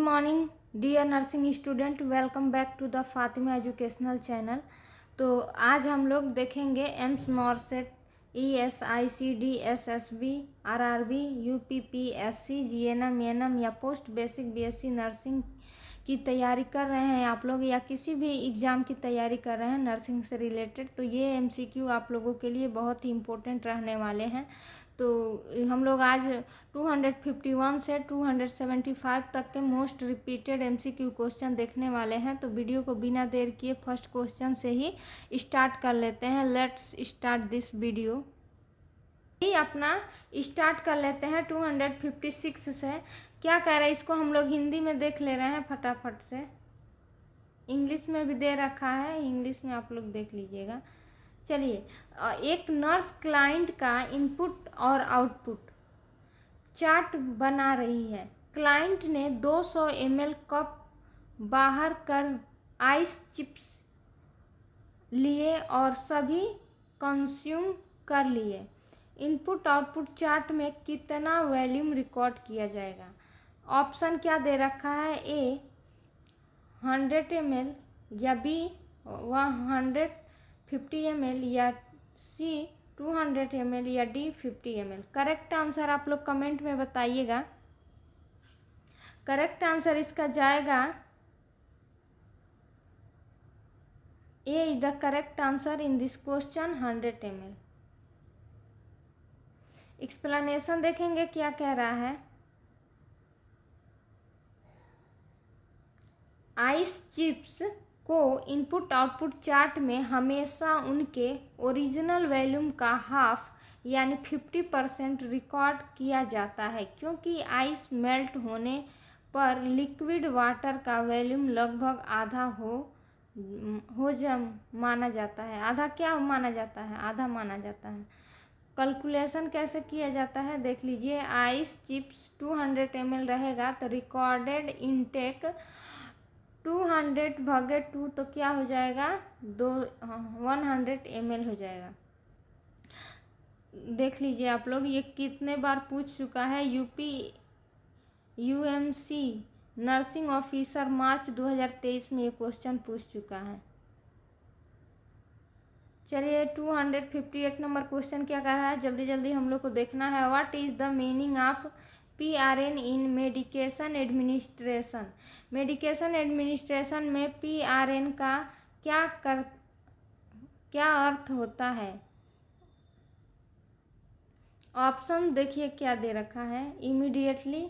Morning dear nursing student, welcome back to the Fatima educational channel. तो आज हम लोग देखेंगे AIIMS NORCET, ESIC, DSSB, RRB, UPPSC, GNM, ENM या पोस्ट बेसिक BSc नर्सिंग की तैयारी कर रहे हैं आप लोग, या किसी भी एग्ज़ाम की तैयारी कर रहे हैं नर्सिंग से रिलेटेड, तो ये MCQ आप लोगों के लिए बहुत ही इम्पोर्टेंट रहने वाले हैं। तो हम लोग आज 251 से 275 तक के मोस्ट रिपीटेड MCQ क्वेश्चन देखने वाले हैं। तो वीडियो को बिना देर किए फर्स्ट क्वेश्चन से ही स्टार्ट कर लेते हैं। Let's start this video. ही अपना स्टार्ट कर लेते हैं 256 से। क्या कह रहे हैं इसको हम लोग हिंदी में देख ले रहे हैं फटाफट से। इंग्लिश में भी दे रखा है, इंग्लिश में आप लोग देख लीजिएगा। चलिए, एक नर्स क्लाइंट का इनपुट और आउटपुट चार्ट बना रही है। क्लाइंट ने 200 ml कप बाहर कर आइस चिप्स लिए और सभी कंज्यूम कर लिए। इनपुट आउटपुट चार्ट में कितना वॉल्यूम रिकॉर्ड किया जाएगा? ऑप्शन क्या दे रखा है? ए 100 ml, या बी 150 ml, या सी 200 ml, या डी 50 ml। करेक्ट आंसर आप लोग कमेंट में बताइएगा। करेक्ट आंसर इसका जाएगा A is the correct answer in this question, 100 ml। Explanation देखेंगे क्या कह रहा है। आइस चिप्स को इनपुट आउटपुट चार्ट में हमेशा उनके ओरिजिनल वॉल्यूम का हाफ यानी 50% रिकॉर्ड किया जाता है, क्योंकि आइस मेल्ट होने पर लिक्विड वाटर का वॉल्यूम लगभग आधा माना जाता है। आधा क्या माना जाता है? आधा माना जाता है। कैलकुलेशन कैसे किया जाता है देख लीजिए। आइस चिप्स 200 ml रहेगा तो रिकॉर्डेड इनटेक 200 भागे 2 तो क्या हो जाएगा? 100 ml हो जाएगा। देख लीजिए आप लोग, ये कितने बार पूछ चुका है। UMC नर्सिंग ऑफिसर मार्च 2023 में ये क्वेश्चन पूछ चुका है। चलिए 258 नंबर क्वेश्चन क्या कर रहा है, जल्दी जल्दी हम लोग को देखना है। What is the meaning of PRN in medication administration? Medication administration में PRN का क्या अर्थ होता है? ऑप्शन देखिए क्या दे रखा है। इमीडिएटली,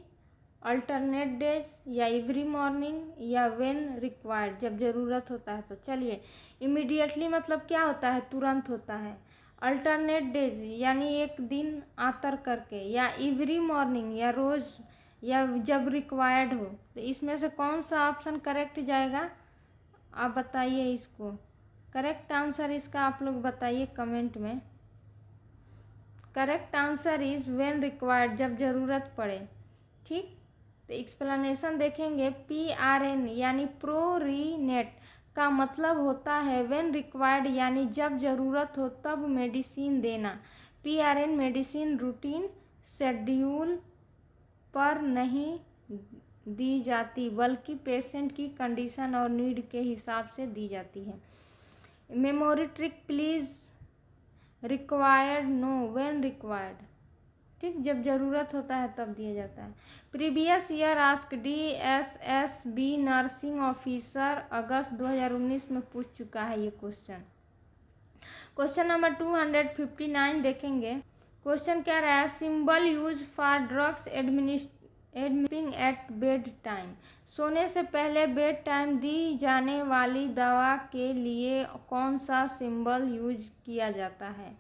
अल्टरनेट डेज, या एवरी मॉर्निंग, या व्हेन रिक्वायर्ड, जब ज़रूरत होता है। तो चलिए, इमीडिएटली मतलब क्या होता है? तुरंत होता है। अल्टरनेट डेज यानी एक दिन आतर करके, या एवरी मॉर्निंग या रोज़, या जब रिक्वायर्ड हो। तो इसमें से कौन सा ऑप्शन करेक्ट जाएगा? आप बताइए इसको। करेक्ट आंसर इसका आप लोग बताइए कमेंट में। Correct answer is when required, जब ज़रूरत पड़े। ठीक, तो एक्सप्लेनेशन देखेंगे। PRN यानी प्रोरीनेट का मतलब होता है व्हेन रिक्वायर्ड यानी जब ज़रूरत हो तब मेडिसिन देना। PRN मेडिसिन रूटीन शेड्यूल पर नहीं दी जाती, बल्कि पेशेंट की कंडीशन और नीड के हिसाब से दी जाती है। Memory trick please, required no, when required. ठीक, जब ज़रूरत होता है तब दिया जाता है। Previous year asked DSSB nursing officer, अगस्त 2019 में पूछ चुका है ये क्वेश्चन। क्वेश्चन नंबर 259 देखेंगे। क्वेश्चन क्या रहा है? Symbol use for drugs administering at bed time. सोने से पहले बेड टाइम दी जाने वाली दवा के लिए कौन सा सिंबल यूज किया जाता है?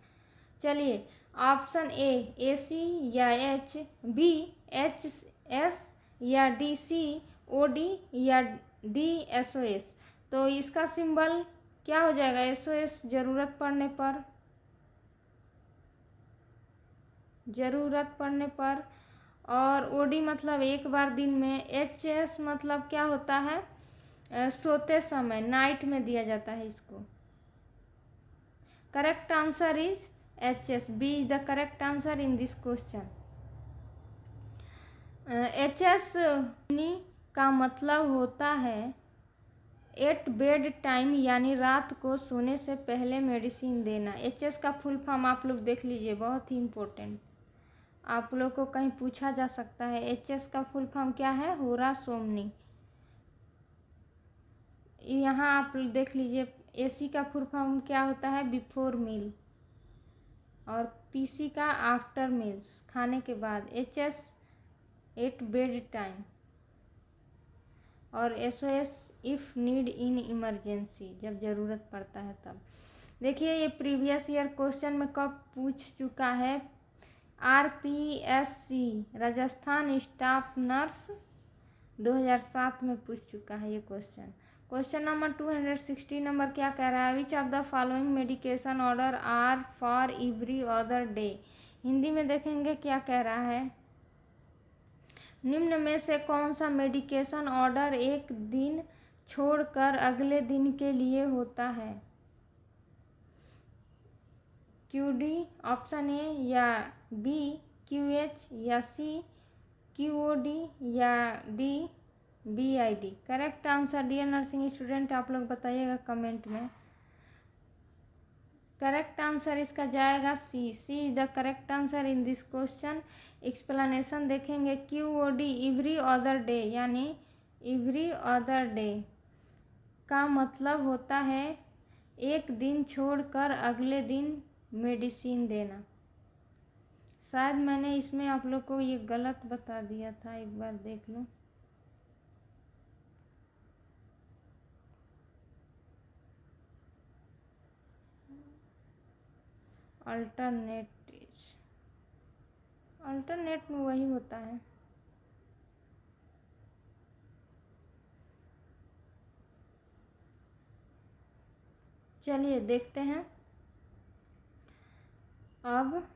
चलिए, ऑप्शन ए AC, या H, बी HS, या डी COD, या डी SOS। तो इसका सिंबल क्या हो जाएगा? SOS, ज़रूरत पड़ने पर, और OD मतलब एक बार दिन में। HS मतलब क्या होता है? सोते समय, नाइट में दिया जाता है इसको। Correct answer is HS, B is the correct answer in this question. HS का मतलब होता है एट बेड टाइम, यानी रात को सोने से पहले मेडिसिन देना। एचएस का फुल फॉर्म आप लोग देख लीजिए, बहुत ही इम्पोर्टेंट, आप लोग को कहीं पूछा जा सकता है। एचएस का फुल फॉर्म क्या है? होरा सोमनी। यहाँ आप देख लीजिए, एसी का फुल फॉर्म क्या होता है? Before meal. और पीसी का आफ्टर मील्स, खाने के बाद। HS at bed time. और SOS if need in emergency, जब ज़रूरत पड़ता है तब। देखिए ये प्रीवियस ईयर क्वेश्चन में कब पूछ चुका है? आरपीएससी राजस्थान स्टाफ नर्स 2007 में पूछ चुका है ये क्वेश्चन। क्वेश्चन नंबर 260 नंबर क्या कह रहा है? Which of the following medication order are for every other day. Hindi में देखेंगे क्या कह रहा है। निम्न में से कौन सा मेडिकेशन ऑर्डर एक दिन छोड़कर अगले दिन के लिए होता है? QD ऑप्शन ए, या बी QH, या सी QOD, या D BID। Correct answer dear nursing student आप लोग बताइएगा कमेंट में। करेक्ट आंसर इसका जाएगा C. C is the correct answer in this question. Explanation देखेंगे। QOD एवरी अदर डे, यानी एवरी अदर डे का मतलब होता है एक दिन छोड़कर अगले दिन मेडिसिन देना। शायद मैंने इसमें आप लोग को ये गलत बता दिया था, एक बार देख लो। अल्टरनेट में वही होता है। चलिए देखते हैं। अब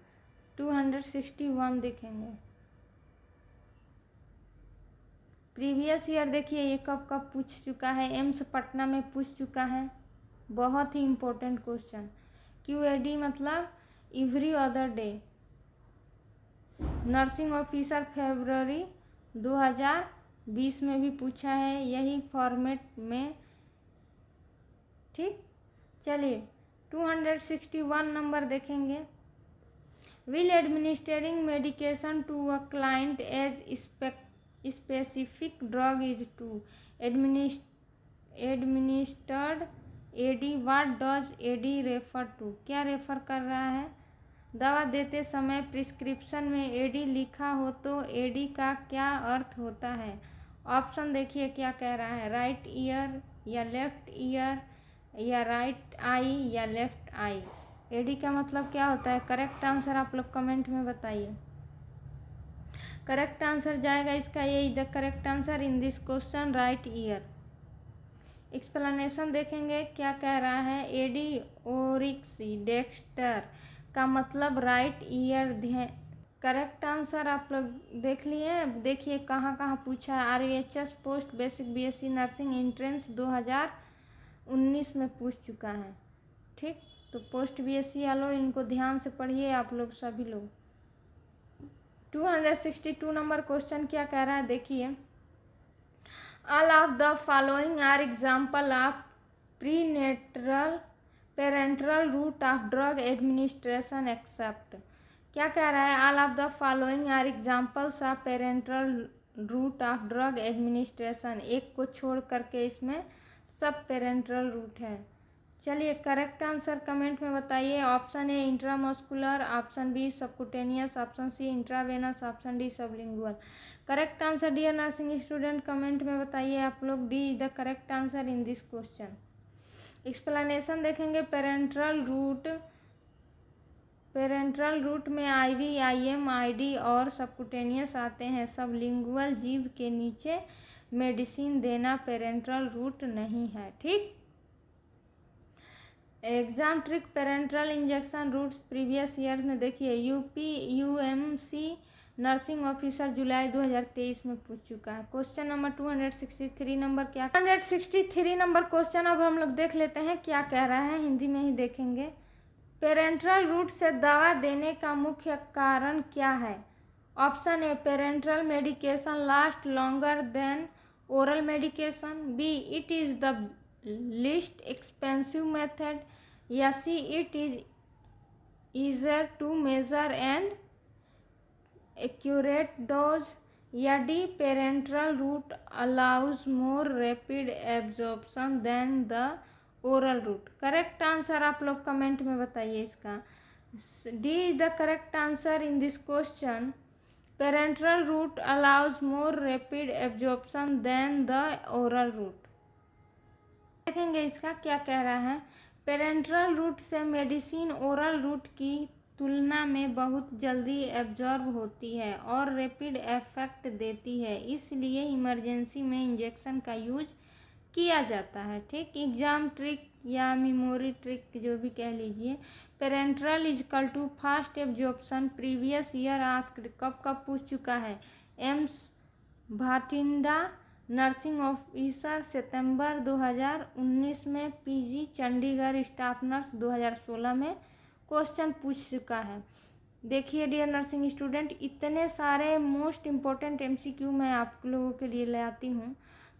261 देखेंगे। प्रीवियस ईयर देखिए ये कब कब पूछ चुका है। एम्स पटना में पूछ चुका है, बहुत ही इम्पोर्टेंट क्वेश्चन। QAD मतलब every other day. Nursing officer फरवरी 2020 में भी पूछा है यही फॉर्मेट में। ठीक, चलिए 261 नंबर देखेंगे। Will administering medication to a client as specific drug is to administered AD. What does AD refer to? क्या रेफर कर रहा है? दवा देते समय प्रिस्क्रिप्शन में एडी लिखा हो तो एडी का क्या अर्थ होता है? ऑप्शन देखिए क्या कह रहा है। राइट ईयर, या लेफ्ट ईयर, या राइट आई, या लेफ्ट आई। एडी का मतलब क्या होता है? करेक्ट आंसर आप लोग कमेंट में बताइए। करेक्ट आंसर जाएगा इसका यही the correct answer in this question, right year. Explanation देखेंगे क्या कह रहा है। एडी ओरिक्सी डेक्स्टर का मतलब राइट ईयर। करेक्ट आंसर आप लोग देख लिए। देखिए कहाँ कहाँ पूछा है। RVHS post basic BSc nursing entrance 2019 में पूछ चुका है। ठीक, तो पोस्ट BSc वालों इनको ध्यान से पढ़िए आप लोग सभी लोग। 262 नंबर क्वेश्चन क्या कह रहा है देखिए। All of the following are example of parental route of drug administration except. क्या कह रहा है? All of the following are examples of parental route of drug administration. एक को छोड़ करके इसमें सब पेरेंटल रूट है। चलिए करेक्ट आंसर कमेंट में बताइए। Option A intramuscular, option B subcutaneous, option C intravenous, option D sublingual. Correct answer dear nursing student comment में बताइए आप लोग। D is the correct answer in this question. Explanation देखेंगे। Parenteral route में IV, IM, ID और subcutaneous आते हैं। Sublingual जीभ के नीचे मेडिसिन देना पेरेंटल रूट नहीं है। ठीक, exam trick parenteral injection routes previous year में देखिए। UPUMC नर्सिंग ऑफिसर जुलाई 2023 में पूछ चुका है। क्वेश्चन नंबर 263 नंबर क्या 263 नंबर क्वेश्चन अब हम लोग देख लेते हैं क्या कह रहा है, हिंदी में ही देखेंगे। पेरेंटल रूट से दवा देने का मुख्य कारण क्या है? Option A parental medication last longer than oral medication, B. It is the least expensive method, या C. It is easier to measure and accurate dose, या D. parenteral route allows more rapid absorption than the oral route। Correct answer आप लोग comment में बताइए इसका। D is the correct answer in this question। Parenteral route allows more rapid absorption than the oral route। देखेंगे इसका क्या कह रहा है। पेरेंट्रल रूट से मेडिसिन ओरल रूट की तुलना में बहुत जल्दी एब्जॉर्ब होती है और रैपिड इफेक्ट देती है, इसलिए इमरजेंसी में इंजेक्शन का यूज किया जाता है। ठीक, एग्जाम ट्रिक या मेमोरी ट्रिक जो भी कह लीजिए। Parenteral is equal to fast absorption, previous year asked, कब कब पूछ चुका है। एम्स भाटिंडा नर्सिंग ऑफिसर सितंबर 2019 में, पीजी चंडीगढ़ स्टाफ नर्स 2016 में क्वेश्चन पूछ चुका है। देखिए डियर नर्सिंग स्टूडेंट, इतने सारे मोस्ट इम्पोर्टेंट एमसीक्यू मैं आप लोगों के लिए ले आती हूँ,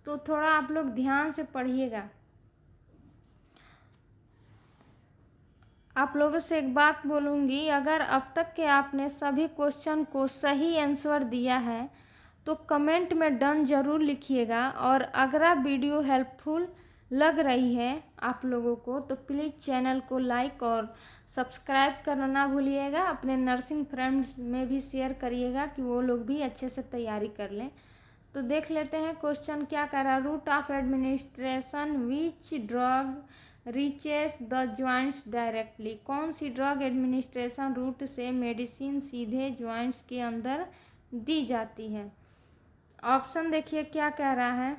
तो थोड़ा आप लोग ध्यान से पढ़िएगा। आप लोगों से एक बात बोलूँगी, अगर अब तक के आपने सभी क्वेश्चन को सही आंसर दिया है तो कमेंट में डन ज़रूर लिखिएगा, और अगर आप वीडियो हेल्पफुल लग रही है आप लोगों को तो प्लीज़ चैनल को लाइक और सब्सक्राइब करना ना भूलिएगा। अपने नर्सिंग फ्रेंड्स में भी शेयर करिएगा कि वो लोग भी अच्छे से तैयारी कर लें। तो देख लेते हैं क्वेश्चन क्या कर रहा है। Route of administration, which drug reaches the joints directly, कौन सी ड्रग एडमिनिस्ट्रेशन रूट से मेडिसिन सीधे जॉइंट्स के अंदर दी जाती है। ऑप्शन देखिए क्या कह रहा है।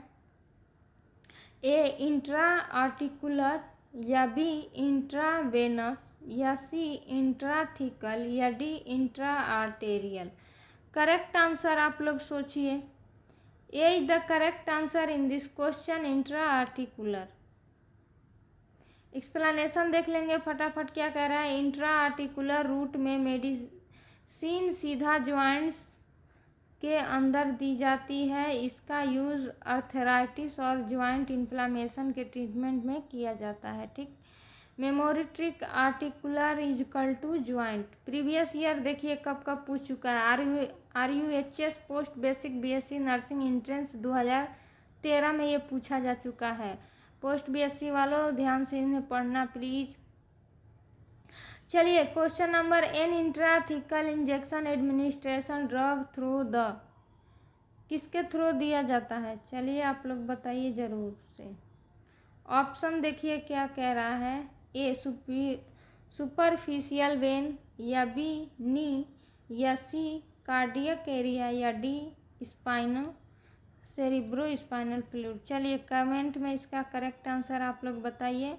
ए इंट्रा आर्टिकुलर, या बी इंट्रावेनस, या सी इंट्राथिकल, या D intra arterial. Correct answer आप लोग सोचिए। A is the correct answer in this question, intra articular. Explanation देख लेंगे फटाफट क्या कह रहा है। इंट्रा आर्टिकुलर रूट में मेडिसिन सीधा ज्वाइंट्स के अंदर दी जाती है। इसका यूज़ आर्थराइटिस और ज्वाइंट इन्फ्लामेशन के ट्रीटमेंट में किया जाता है। ठीक, memory trick, articular is equal to joint. Previous year देखिए कब कब पूछ चुका है। RUHS post basic BSc nursing entrance 2013 में ये पूछा जा चुका है। पोस्ट BSc वालों ध्यान से इन्हें पढ़ना प्लीज। चलिए question number N, intrathecal injection administration drug through the, किसके थ्रू दिया जाता है। चलिए आप लोग बताइए जरूर से। ऑप्शन देखिए क्या कह रहा है। ए सुपरफिशियल वेन, या बी नी, या सी कार्डियक एरिया, या D spinal cerebro spinal fluid. चलिए कमेंट में इसका करेक्ट आंसर आप लोग बताइए।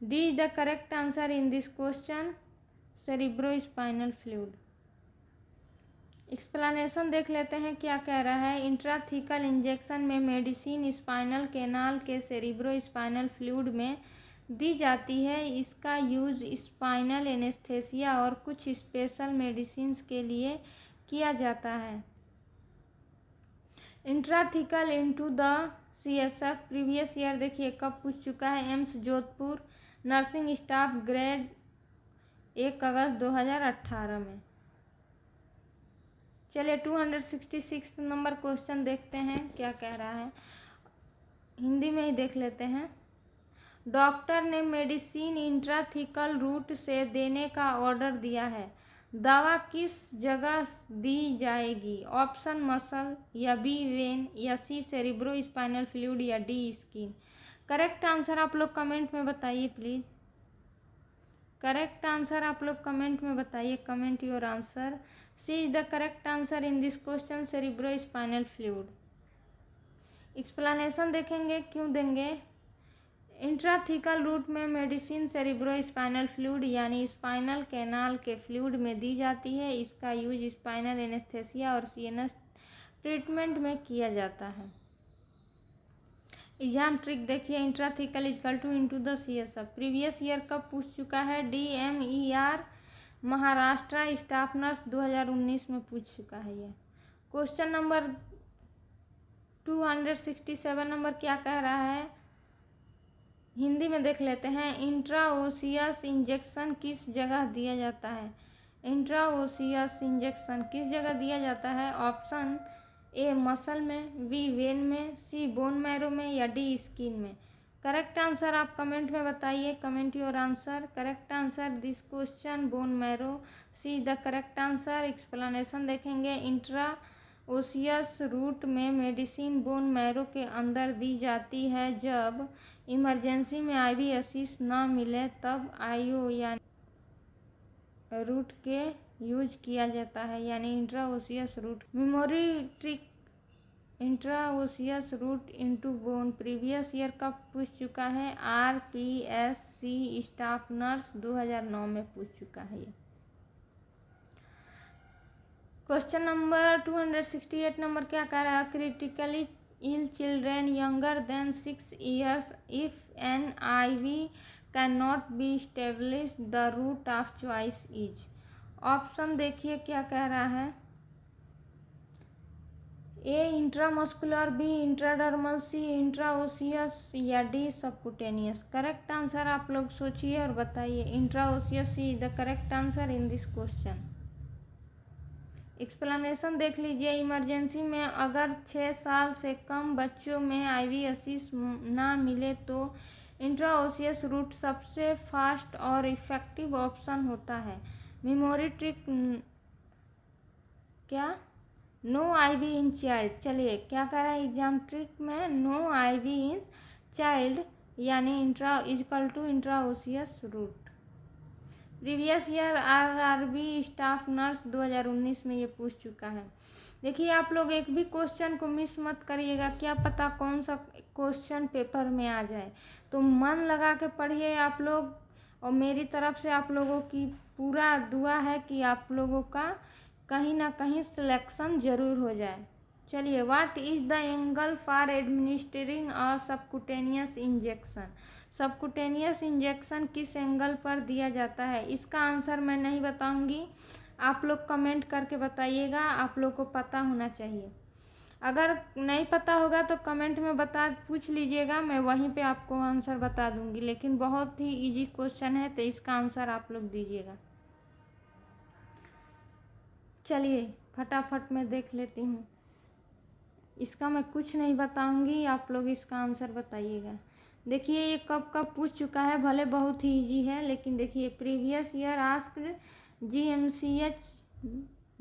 D is the correct answer in this question, cerebrospinal fluid. Explanation देख लेते हैं क्या कह रहा है। इंट्राथिकल इंजेक्शन में मेडिसिन स्पाइनल कैनाल के सेरिब्रो स्पाइनल फ्लूइड में दी जाती है। इसका यूज स्पाइनल एनेस्थेसिया और कुछ स्पेशल मेडिसिन्स के लिए किया जाता है। Intrathecal into the CSF, previous year देखिए कब पूछ चुका है। AIIMS Jodhpur nursing staff grade 1 अगस्त 2018 में। चलिए 266 नंबर क्वेश्चन देखते हैं क्या कह रहा है। हिंदी में ही देख लेते हैं। डॉक्टर ने मेडिसिन इंट्राथिकल रूट से देने का ऑर्डर दिया है। दवा किस जगह दी जाएगी। ऑप्शन मसल, या बी वेन, या सी सेरिब्रो स्पाइनल फ्लूइड, या डी स्किन। करेक्ट आंसर आप लोग कमेंट में बताइए प्लीज। करेक्ट आंसर आप लोग कमेंट में बताइए। Comment your answer. C is the correct answer in this question, cerebrospinal fluid. Explanation देखेंगे क्यों देंगे। इंट्राथिकल रूट में मेडिसिन सेरिब्रो स्पाइनल फ्लूइड यानी स्पाइनल कैनाल के फ्लूइड में दी जाती है। इसका यूज स्पाइनल एनेस्थेसिया और CNS ट्रीटमेंट में किया जाता है। एग्जाम ट्रिक देखिए। Intrathecal is equal to into the CSF, previous year कब पूछ चुका है। DMER महाराष्ट्र स्टाफ नर्स 2019 में पूछ चुका है। ये क्वेश्चन नंबर 267 नंबर क्या कह रहा है, हिंदी में देख लेते हैं। इंट्राओसियस इंजेक्शन किस जगह दिया जाता है? इंट्राओसियस इंजेक्शन किस जगह दिया जाता है? ऑप्शन ए मसल में, बी वेन में, सी बोन मैरो में या डी स्किन में। करेक्ट आंसर आप कमेंट में बताइए। Comment your answer. Correct answer this question bone marrow, C the correct answer. Explanation देखेंगे। इंट्राओसियस रूट में मेडिसिन बोन मैरो के अंदर दी जाती है जब इमरजेंसी में आईवी असिस्ट ना मिले, तब आईओ यानी रूट के यूज किया जाता है, यानी intraosseous route. Memory trick intraosseous route into bone previous year कब पूछ चुका है? RPSC स्टाफ नर्स 2009 में पूछ चुका है ये। क्वेश्चन नंबर 268 नंबर क्या कह रहा है? Critically ill children younger than 6 years if an IV can not be establish the route of choice is. Option देखिए क्या कह रहा है। A intramuscular, B intradermal, C intraosseous या डी सबकुटेनियस। करेक्ट आंसर आप लोग सोचिए और बताइए। Intraosseous C the correct answer in this question. Explanation देख लीजिए। इमरजेंसी में अगर 6 साल से कम बच्चों में IV असिस्ट ना मिले तो इंट्राओसियस रूट सबसे फास्ट और इफ़ेक्टिव ऑप्शन होता है। मेमोरी ट्रिक क्या? No IV in child. चलिए क्या कह रहा है एग्जाम ट्रिक में? नो IV इन चाइल्ड यानी intra is equal to intraosseous route. Previous year RRB staff nurse 2019 में ये पूछ चुका है। देखिए आप लोग एक भी क्वेश्चन को मिस मत करिएगा, क्या पता कौन सा क्वेश्चन पेपर में आ जाए। तो मन लगा के पढ़िए आप लोग, और मेरी तरफ से आप लोगों की पूरा दुआ है कि आप लोगों का कहीं ना कहीं सिलेक्शन जरूर हो जाए। चलिए, what is the angle for administering a subcutaneous injection? Subcutaneous injection किस एंगल पर दिया जाता है? इसका आंसर मैं नहीं बताऊंगी, आप लोग कमेंट करके बताइएगा। आप लोग को पता होना चाहिए। अगर नहीं पता होगा तो कमेंट में पूछ लीजिएगा, मैं वहीं पे आपको आंसर बता दूंगी। लेकिन बहुत ही इजी क्वेश्चन है तो इसका आंसर आप लोग दीजिएगा। चलिए फटाफट मैं देख लेती हूँ। इसका मैं कुछ नहीं बताऊंगी, आप लोग इसका आंसर बताइएगा। देखिए ये कब कब पूछ चुका है, भले बहुत ही इजी है, लेकिन देखिए previous year asked GMCH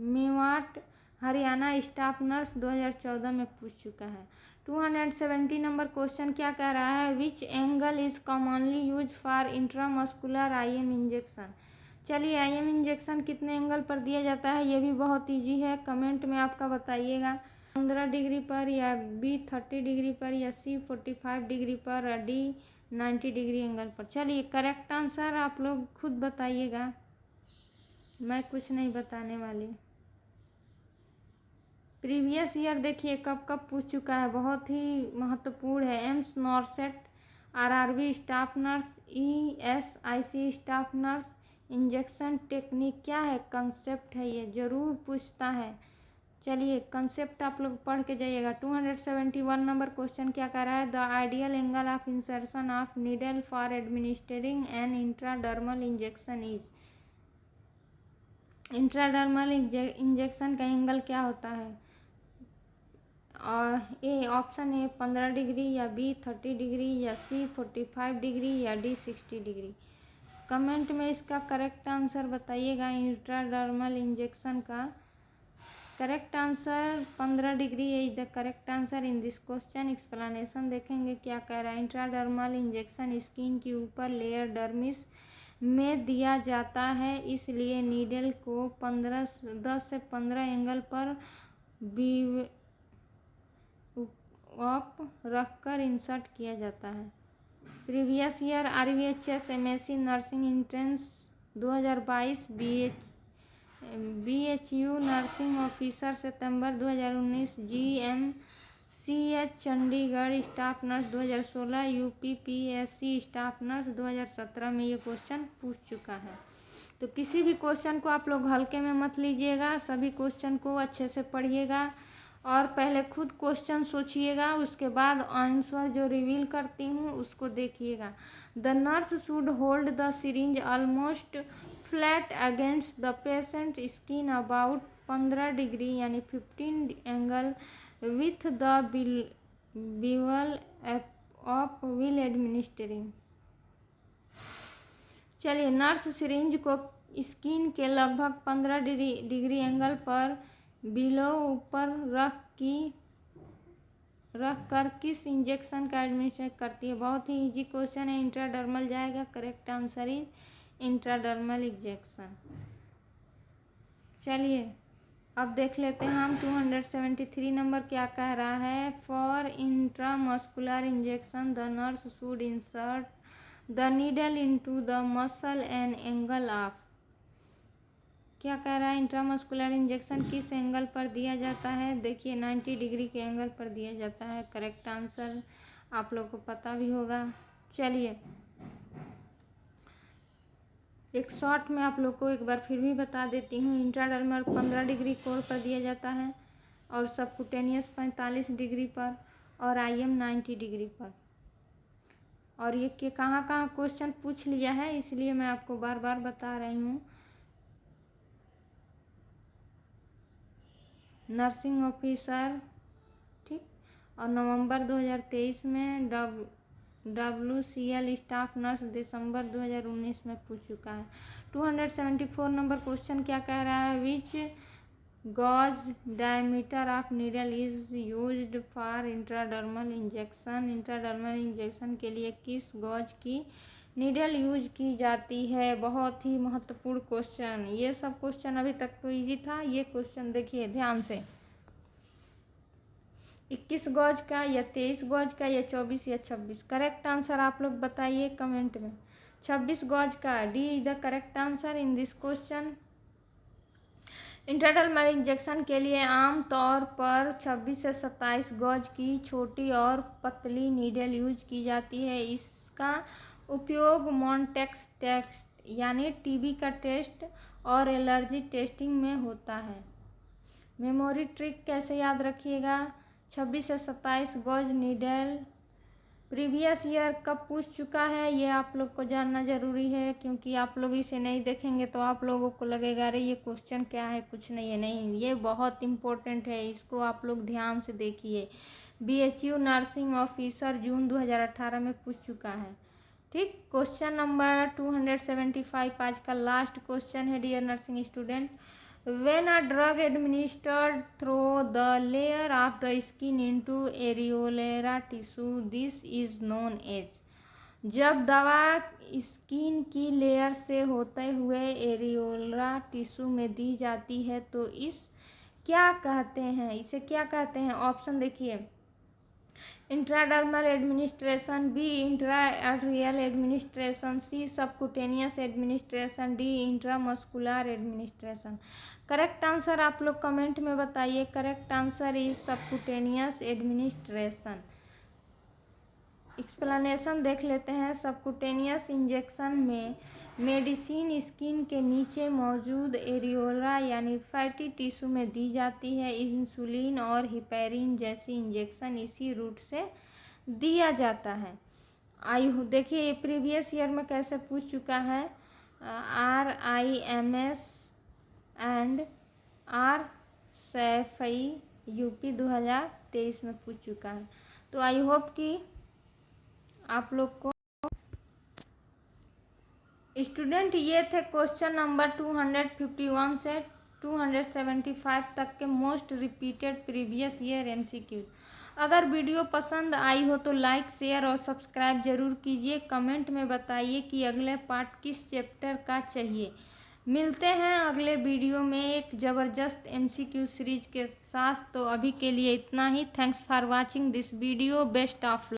Mewat Haryana staff nurse 2014 में पूछ चुका है। 270 नंबर क्वेश्चन क्या कह रहा है? Which angle is commonly use for intramuscular IM injection. चलिए IM इंजेक्शन कितने एंगल पर दिया जाता है, ये भी बहुत इजी है। कमेंट में आपका बताइएगा। 15 डिग्री पर या B 30 डिग्री पर या C 45 डिग्री पर या D 90 डिग्री एंगल पर। चलिए करेक्ट आंसर आप लोग खुद बताइएगा, मैं कुछ नहीं बताने वाली। प्रीवियस ईयर देखिए कब कब पूछ चुका है, बहुत ही महत्वपूर्ण है। AIIMS NORCET RRB staff nurse, ESIC staff nurse injection technique क्या है? कंसेप्ट है, ये जरूर पूछता है। चलिए कंसेप्ट आप लोग पढ़ के जाइएगा। 271 नंबर क्वेश्चन क्या कह रहा है? The ideal angle of insertion of needle for administering an intradermal injection is. Intradermal injection का एंगल क्या होता है? और ए ऑप्शन ए 15 डिग्री या B 30 डिग्री या C 45 डिग्री या D 60 डिग्री। कमेंट में इसका करेक्ट आंसर बताइएगा। इंट्राडर्मल इंजेक्शन का correct answer 15 degree is the correct answer in this question. Explanation देखेंगे क्या कह रहा है। इंट्राडर्मल इंजेक्शन स्किन के ऊपर लेयर डर्मिस में दिया जाता है, इसलिए नीडल को 10 से 15 एंगल पर ऑप रखकर इंसर्ट किया जाता है। Previous year RVHS MSc nursing entrance 2022 BHU nursing officer सितंबर 2019 GMCH Chandigarh staff nurse 2016 UPPSC staff nurse 2017 में ये क्वेश्चन पूछ चुका है। तो किसी भी क्वेश्चन को आप लोग हल्के में मत लीजिएगा, सभी क्वेश्चन को अच्छे से पढ़िएगा और पहले खुद क्वेश्चन सोचिएगा, उसके बाद आंसर जो रिवील करती हूँ उसको देखिएगा। The nurse should hold the syringe almost flat against the patient skin about 15 degree यानी 15 angle with the bevel of while administering. चलिए, नर्स सिरिंज को स्किन के लगभग 15 डिग्री एंगल पर बिलो ऊपर रख कर किस इंजेक्शन का एडमिनिस्ट्रेट करती है। बहुत ही इजी क्वेश्चन है, इंट्राडर्मल जाएगा। Correct answer is intradermal injection. चलिए अब देख लेते हैं हम 273 नंबर क्या कह रहा है। For intramuscular injection the nurse should insert the needle into the muscle and angle of. क्या कह रहा है, इंट्रामस्कुलर इंजेक्शन किस एंगल पर दिया जाता है। देखिए 90 डिग्री के एंगल पर दिया जाता है। करेक्ट आंसर आप लोग को पता भी होगा। चलिए एक शॉर्ट में आप लोग को एक बार फिर भी बता देती हूँ। इंट्राडर्मल 15 डिग्री कोण पर दिया जाता है और सबकुटेनियस 45 डिग्री पर और IM 90 डिग्री पर। और ये कि कहाँ कहाँ क्वेश्चन पूछ लिया है, इसलिए मैं आपको बार बार बता रही हूँ। नर्सिंग ऑफिसर, ठीक, और नवंबर 2023 में WCL स्टाफ नर्स दिसंबर 2019 में पूछ चुका है। 274 नंबर क्वेश्चन क्या कह रहा है। Which gauge diameter of needle is used for intradermal injection. Intradermal injection के लिए किस गॉज की नीडल यूज की जाती है। बहुत ही महत्वपूर्ण क्वेश्चन। ये सब क्वेश्चन अभी तक तो इजी था, ये क्वेश्चन देखिए ध्यान से। 21 गॉज का या 23 गॉज का या 24 या 26। करेक्ट आंसर आप लोग बताइए कमेंट में। 26 गॉज का, D is the correct answer in this question. Intradermal injection के लिए आमतौर पर 26 से 27 गॉज की छोटी और पतली नीडल यूज की जाती है। इसका उपयोग मॉन्टेक्स टेस्ट यानी टीबी का टेस्ट और एलर्जी टेस्टिंग में होता है। मेमोरी ट्रिक कैसे याद रखिएगा। 26 से 27 गॉज नीडल प्रीवियस ईयर कब पूछ चुका है, ये आप लोग को जानना ज़रूरी है, क्योंकि आप लोग इसे नहीं देखेंगे तो आप लोगों को लगेगा अरे ये क्वेश्चन क्या है, कुछ नहीं है। नहीं, ये बहुत इम्पोर्टेंट है, इसको आप लोग ध्यान से देखिए। BHU नर्सिंग ऑफिसर जून 2018 में पूछ चुका है। ठीक, क्वेश्चन नंबर 275 आज का लास्ट क्वेश्चन है dear nursing student. When a drug administered through the layer of the skin into areolar tissue, this is known as। जब दवा स्किन की लेयर से होते हुए एरियोला टिश्यू में दी जाती है तो इस क्या कहते हैं, इसे क्या कहते हैं। ऑप्शन देखिए, intradermal administration, B intra-arterial administration, C subcutaneous administration, D intramuscular administration. Correct answer आप लोग कमेंट में बताइए। Correct answer is subcutaneous administration. Explanation देख लेते हैं। सबकुटेनियस इंजेक्शन में मेडिसिन स्किन के नीचे मौजूद एरियोला यानी फैटी टिश्यू में दी जाती है। इंसुलिन और हिपेरिन जैसी इंजेक्शन इसी रूट से दिया जाता है। देखिए ये प्रीवियस ईयर में कैसे पूछ चुका है। RIMS एंड RSFI UP 2023 में पूछ चुका है। तो आई होप कि आप लोग को स्टूडेंट ये थे क्वेश्चन नंबर 251 से 275 तक के most repeated previous year MCQ। अगर वीडियो पसंद आई हो तो लाइक, शेयर और सब्सक्राइब जरूर कीजिए। कमेंट में बताइए कि अगले पार्ट किस चैप्टर का चाहिए। मिलते हैं अगले वीडियो में एक ज़बरदस्त MCQ सीरीज के साथ। तो अभी के लिए इतना ही। Thanks for watching this video. Best of